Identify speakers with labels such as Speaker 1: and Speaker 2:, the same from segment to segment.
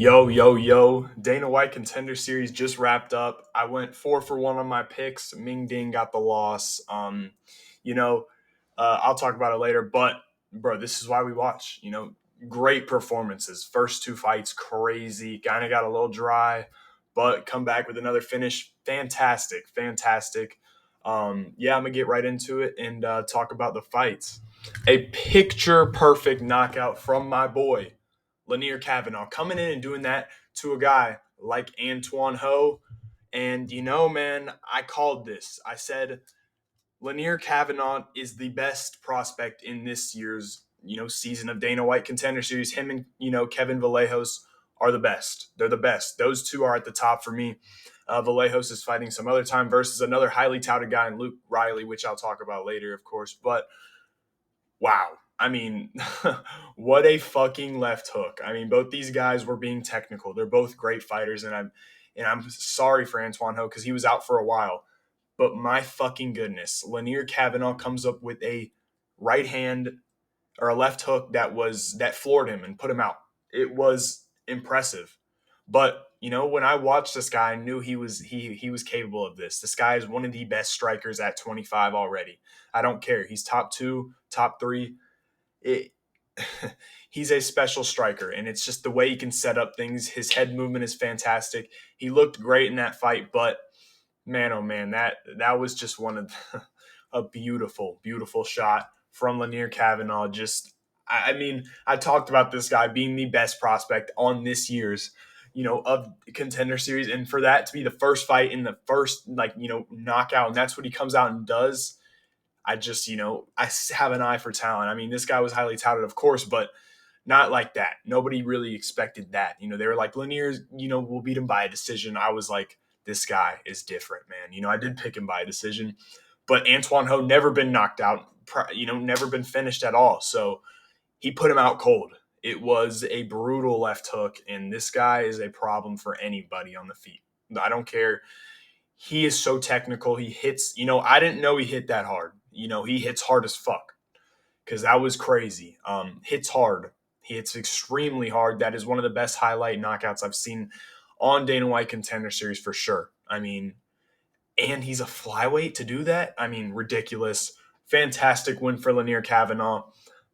Speaker 1: Yo, yo, yo. Dana White Contender Series just wrapped up. I went 4 for 1 on my picks. Ming Ding got the loss. You know, I'll talk about it later, but bro, this is why we watch. Great performances. First two fights, crazy. Kind of got a little dry, but come back with another finish. Fantastic, fantastic. Yeah, I'm gonna get right into it and talk about the fights. A picture perfect knockout from my boy Lanier Kavanaugh, coming in and doing that to a guy like Antoine Ho. And man, I called this. I said Lanier Kavanaugh is the best prospect in this year's season of Dana White Contender Series. Him and Kevin Vallejos are the best. They're the best. Those two are at the top for me. Vallejos is fighting some other time versus another highly touted guy in Luke Riley, which I'll talk about later, of course. But wow. I mean, what a fucking left hook. I mean, both these guys were being technical. They're both great fighters, and I'm sorry for Antoine Ho because he was out for a while. But my fucking goodness, Lanier Kavanaugh comes up with a right hand or a left hook that floored him and put him out. It was impressive. But when I watched this guy, I knew he was capable of this. This guy is one of the best strikers at 25 already. I don't care. He's top two, top three. It, he's a special striker, and it's just the way he can set up things. His head movement is fantastic. He looked great in that fight, but man, oh man, that was just one of a beautiful, beautiful shot from Lanier Kavanaugh. Just, I mean, I talked about this guy being the best prospect on this year's, of Contender Series, and for that to be the first fight in the first, knockout, and that's what he comes out and does. I just, I have an eye for talent. I mean, this guy was highly touted, of course, but not like that. Nobody really expected that. They were like, Lanier, we'll beat him by a decision. I was like, this guy is different, man. I did pick him by a decision, but Antoine Ho never been knocked out, never been finished at all. So he put him out cold. It was a brutal left hook, and this guy is a problem for anybody on the feet. I don't care. He is so technical. He hits, I didn't know he hit that hard. He hits hard as fuck because that was crazy. Hits hard. He hits extremely hard. That is one of the best highlight knockouts I've seen on Dana White Contender Series for sure. I mean, and he's a flyweight to do that. I mean, ridiculous. Fantastic win for Lanier Kavanaugh.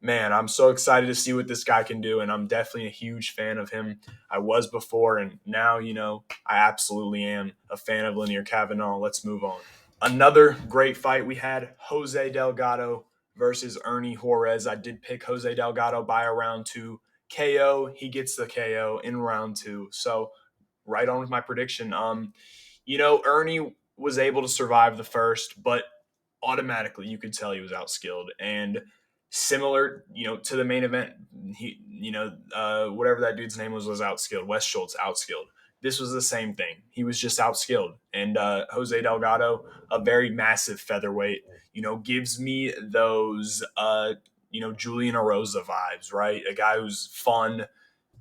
Speaker 1: Man, I'm so excited to see what this guy can do, and I'm definitely a huge fan of him. I was before, and now, I absolutely am a fan of Lanier Kavanaugh. Let's move on. Another great fight we had, Jose Delgado versus Ernie Juarez. I did pick Jose Delgado by a round two KO. He gets the KO in round two. So right on with my prediction. Ernie was able to survive the first, but automatically you could tell he was outskilled. And similar, to the main event, whatever that dude's name was outskilled. Wes Schultz outskilled. This was the same thing. He was just outskilled. And Jose Delgado, a very massive featherweight, gives me those, Julian Erosa vibes, right? A guy who's fun,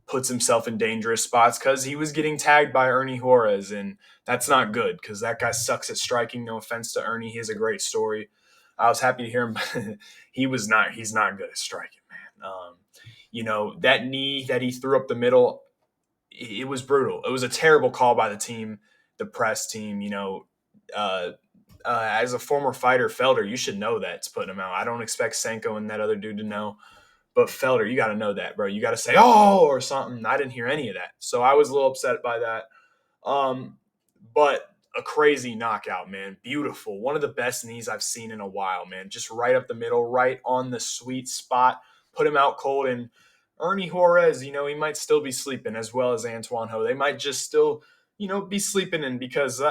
Speaker 1: puts himself in dangerous spots because he was getting tagged by Ernie Juarez, and that's not good because that guy sucks at striking. No offense to Ernie, he has a great story. I was happy to hear him, but he's not good at striking, man. That knee that he threw up the middle, it was brutal. It was a terrible call by the team, the press team. As a former fighter, Felder, you should know that's putting him out. I don't expect Senko and that other dude to know. But Felder, you got to know that, bro. You got to say, oh, or something. I didn't hear any of that. So I was a little upset by that. But a crazy knockout, man. Beautiful. One of the best knees I've seen in a while, man. Just right up the middle, right on the sweet spot. Put him out cold. And Ernie Juarez, he might still be sleeping as well as Antoine Ho. They might just still, be sleeping in because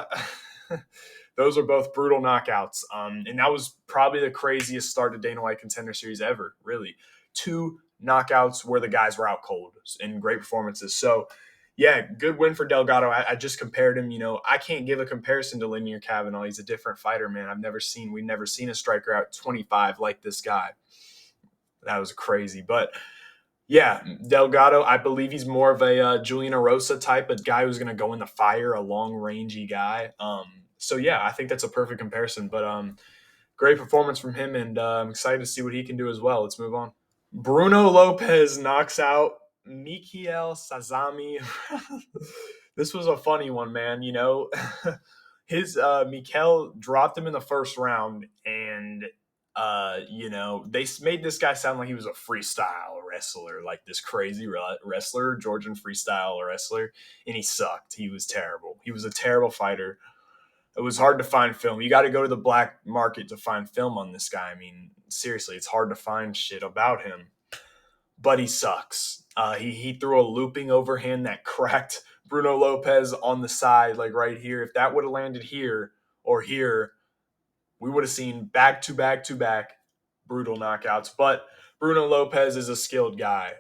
Speaker 1: those are both brutal knockouts. And that was probably the craziest start to Dana White Contender Series ever, really. 2 knockouts where the guys were out cold and great performances. So, yeah, good win for Delgado. I just compared him. I can't give a comparison to Lanier Kavanaugh. He's a different fighter, man. We've never seen a striker out 25 like this guy. That was crazy. But, yeah, Delgado, I believe he's more of a Julian Erosa type, a guy who's going to go in the fire, a long-rangey guy. So, yeah, I think that's a perfect comparison. But great performance from him, and I'm excited to see what he can do as well. Let's move on. Bruno Lopez knocks out Mikiel Sazami. This was a funny one, man. His Mikel dropped him in the first round, and they made this guy sound like he was a freestyle wrestler, like this crazy wrestler, Georgian freestyle wrestler, and he sucked. He was terrible. He was a terrible fighter. It was hard to find film. You got to go to the black market to find film on this guy. I mean, seriously, it's hard to find shit about him, but he sucks. He threw a looping overhand that cracked Bruno Lopez on the side, like right here. If that would have landed here or here, we would have seen back to back to back brutal knockouts. But Bruno Lopez is a skilled guy.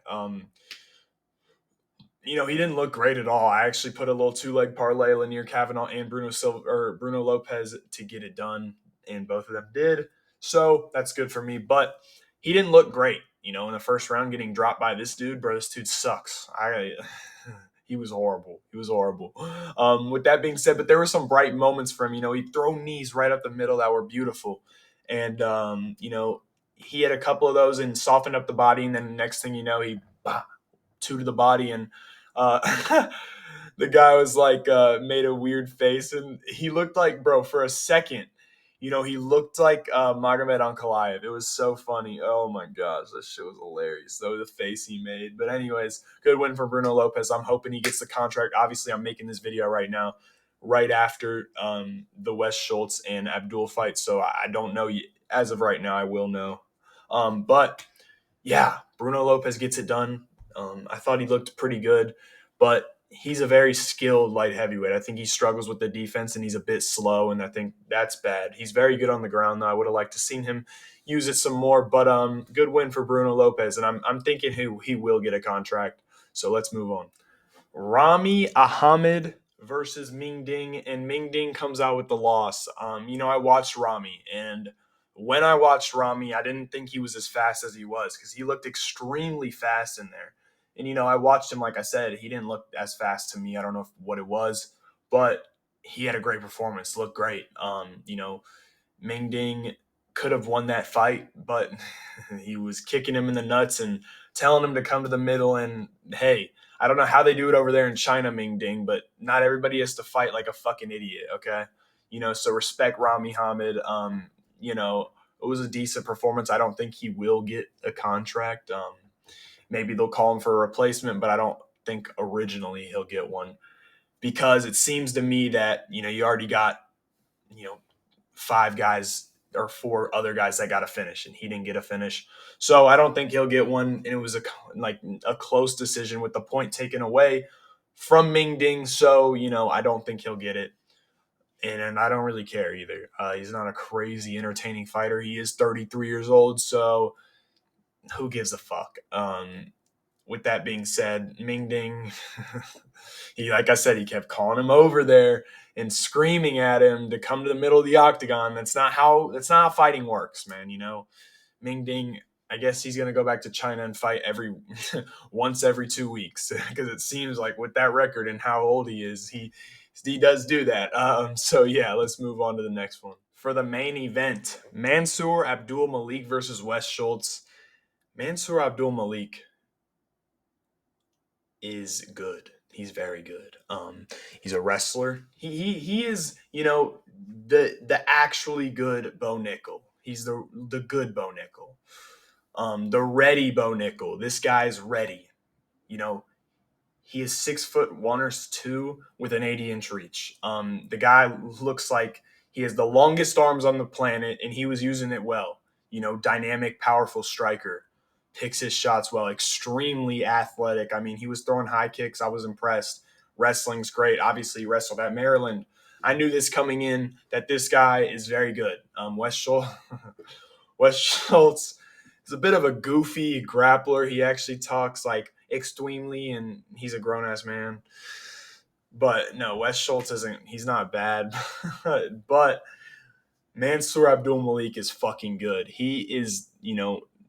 Speaker 1: He didn't look great at all. I actually put a little two-leg parlay Lanier Kavanaugh and Bruno Lopez to get it done, and both of them did. So that's good for me. But he didn't look great. In the first round, getting dropped by this dude, bro. This dude sucks. He was horrible. He was horrible. With that being said, but there were some bright moments for him. He'd throw knees right up the middle that were beautiful, and he had a couple of those and softened up the body, and then the next thing you know, he two to the body, and the guy was like made a weird face, and he looked like, bro, for a second, he looked like Magomed Ankalaev. It was so funny. Oh my gosh, that shit was hilarious. Though the face he made. But anyways, good win for Bruno Lopez. I'm hoping he gets the contract. Obviously, I'm making this video right now, right after the Wes Schultz and Abdul fight. So I don't know as of right now. I will know. But yeah, Bruno Lopez gets it done. I thought he looked pretty good, but he's a very skilled light heavyweight. I think he struggles with the defense and he's a bit slow, and I think that's bad. He's very good on the ground, though. I would have liked to seen him use it some more, but good win for Bruno Lopez, and I'm thinking he will get a contract. So let's move on. Rami Ahmed versus Ming Ding, and Ming Ding comes out with the loss. I watched Rami, and when I watched Rami, I didn't think he was as fast as he was because he looked extremely fast in there. And I watched him. Like I said, he didn't look as fast to me. I don't know what it was, but he had a great performance. Looked great. Ming Ding could have won that fight, but he was kicking him in the nuts and telling him to come to the middle. And hey, I don't know how they do it over there in China, Ming Ding, but not everybody has to fight like a fucking idiot, okay? So respect Rami Hamid. It was a decent performance. I don't think he will get a contract. Maybe they'll call him for a replacement, but I don't think originally he'll get one because it seems to me that, you already got, five guys or four other guys that got a finish, and he didn't get a finish. So I don't think he'll get one. And it was a close decision with the point taken away from Ming Ding. So, I don't think he'll get it. And I don't really care either. He's not a crazy entertaining fighter. He is 33 years old. So who gives a fuck? With that being said, Ming Ding, like I said, he kept calling him over there and screaming at him to come to the middle of the octagon. That's not how fighting works, man. Ming Ding, I guess he's gonna go back to China and fight once every 2 weeks because it seems like with that record and how old he is, he does do that. So yeah, let's move on to the next one. For the main event, Mansour Abdul Malik versus Wes Schultz. Mansour Abdul Malik is good. He's very good. He's a wrestler. He is, the actually good Bo Nickel. He's the good Bo Nickel. The ready Bo Nickel. This guy's ready. He is 6'1" or 2" with an 80-inch reach. The guy looks like he has the longest arms on the planet, and he was using it well. Dynamic, powerful striker. Picks his shots well, extremely athletic. I mean, he was throwing high kicks. I was impressed. Wrestling's great. Obviously, he wrestled at Maryland. I knew this coming in that this guy is very good. Wes Schultz, Wes Schultz is a bit of a goofy grappler. He actually talks like extremely, and he's a grown ass man. But no, Wes Schultz isn't. He's not bad, but Mansour Abdul Malik is fucking good. He is,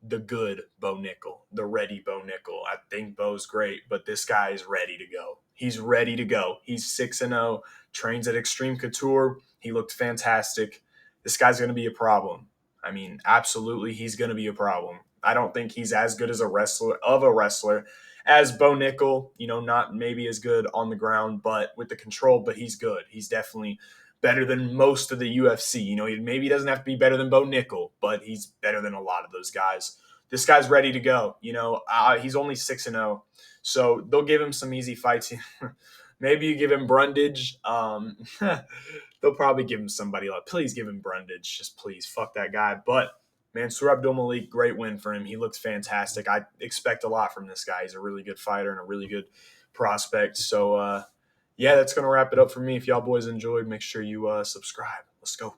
Speaker 1: the good Bo Nickel, the ready Bo Nickel. I think Bo's great, but this guy is ready to go. He's ready to go. He's 6-0, trains at Extreme Couture. He looked fantastic. This guy's going to be a problem. I mean, absolutely, he's going to be a problem. I don't think he's as good as a wrestler as Bo Nickel, not maybe as good on the ground, but with the control, but he's good. He's definitely better than most of the UFC. Maybe he doesn't have to be better than Bo Nickel, but he's better than a lot of those guys. This guy's ready to go. He's only 6-0, so they'll give him some easy fights. Maybe you give him Brundage. They'll probably give him somebody like, please give him Brundage. Just please, fuck that guy. But Mansour Abdulmalik, great win for him. He looks fantastic. I expect a lot from this guy. He's a really good fighter and a really good prospect. So, yeah, that's going to wrap it up for me. If y'all boys enjoyed, make sure you subscribe. Let's go.